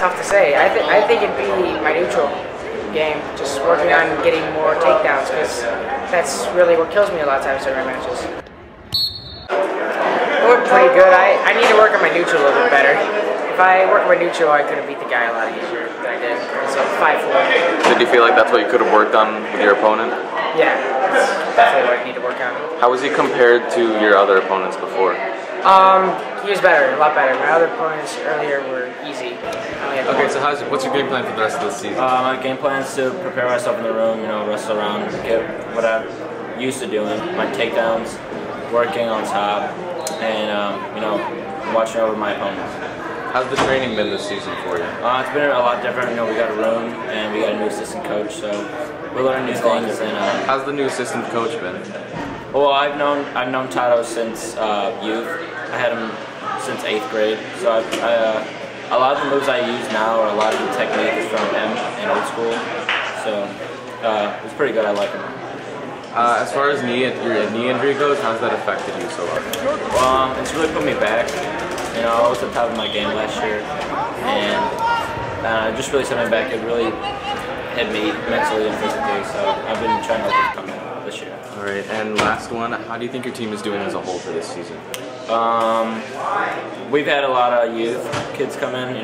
tough to say. I think it'd be my neutral game, just working on getting more takedowns, because that's really what kills me a lot of times during my matches. It worked pretty good. I need to work on my neutral a little bit better. If I worked my neutral, I could have beat the guy a lot easier than I did. So 5-4. Did you feel like that's what you could have worked on with your opponent? Yeah, that's definitely what I need to work on. How was he compared to your other opponents before? He was better, a lot better. My other opponents earlier were easy. Okay, so what's your game plan for the rest of the season? My game plan is to prepare myself in the room, wrestle around, get what I'm used to doing, my takedowns, working on top, and watching over my opponents. How's the training been this season for you? It's been a lot different. We got a room and we got a new assistant coach, so we're learning new things. And how's the new assistant coach been? Well, I've known Tato since youth. I had him since 8th grade, so a lot of the moves I use now, or a lot of the technique is from him in old school. So it's pretty good. I like him. As far as your knee injury goes, how's that affected you so far? It's really put me back. I was at the top of my game last year, and it just really set me back. It really hit me mentally and physically, so I've been trying to overcome it this year. All right, and last one, how do you think your team is doing as a whole for this season? We've had a lot of youth kids come in,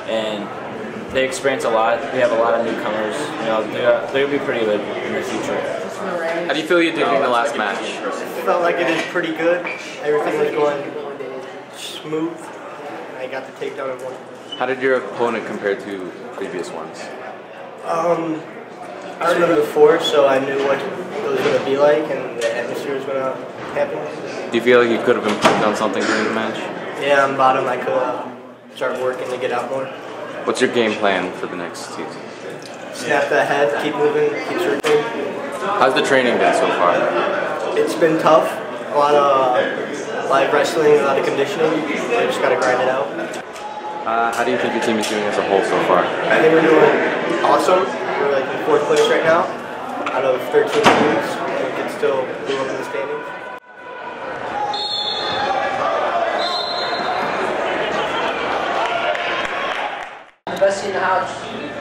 and they experience a lot. We have a lot of newcomers. They'll be pretty good in the future. How do you feel you did in the last match? Felt like it did pretty good. Everything was going smooth. I got the takedown at one. How did your opponent compare to previous ones? I already knew before, so I knew what it was going to be like and the atmosphere was going to happen. Do you feel like you could have improved on something during the match? Yeah, on bottom I could start working to get out more. What's your game plan for the next season? Snap that head, keep moving, keep circling. How's the training been so far? It's been tough. A lot of live wrestling, a lot of conditioning. I just got to grind it out. How do you think your team is doing as a whole so far? I think we're doing awesome. We're like in 4th place right now out of 13 teams. We can still move up in the standings. Best in the house,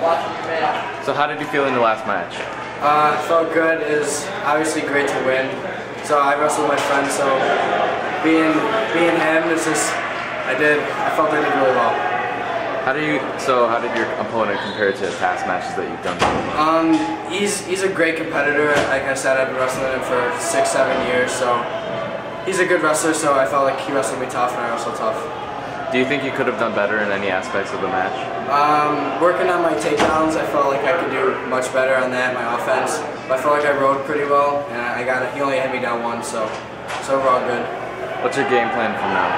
watching your man. So how did you feel in the last match? Felt good. It was obviously great to win. So I wrestled with my friend, so being him, it's just, I felt I did really well. How did your opponent compare to past matches that you've done? He's a great competitor. Like I said, I've been wrestling him for 6-7 years, so he's a good wrestler, so I felt like he wrestled me tough and I wrestled tough. Do you think you could have done better in any aspects of the match? Working on my takedowns, I felt like I could do much better on that, my offense. But I felt like I rode pretty well, and he only hit me down once, so overall good. What's your game plan from now?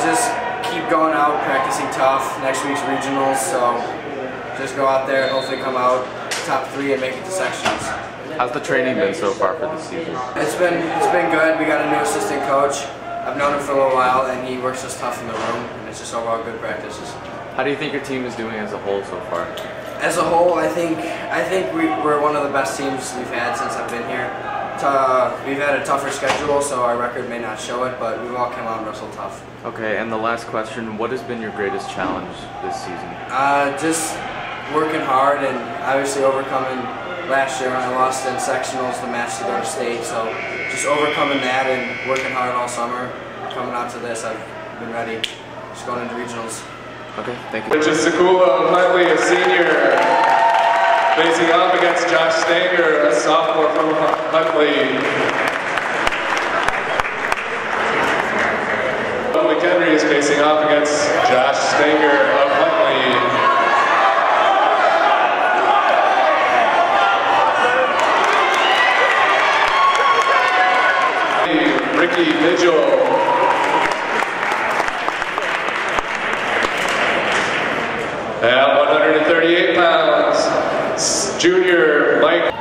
Just keep going out, practicing tough. Next week's regionals, so just go out there and hopefully come out top 3 and make it to sections. How's the training been so far for this season? It's been good. We got a new assistant coach. I've known him for a little while, and he works us tough in the room, and it's just overall good practices. How do you think your team is doing as a whole so far? As a whole, I think we're one of the best teams we've had since I've been here. We've had a tougher schedule, so our record may not show it, but we've all come out and wrestled tough. Okay, and the last question, what has been your greatest challenge this season? Just working hard and obviously overcoming last year when I lost in sectionals the match to go to state, so just overcoming that and working hard all summer. Coming out to this, I've been ready. Just going into regionals. Okay, thank you. Huntley, a senior, facing off against Josh Stanger, a sophomore from Huntley. Henry is facing off against Josh Stanger of Huntley. Ricky Vigil. At 138 pounds, junior Mike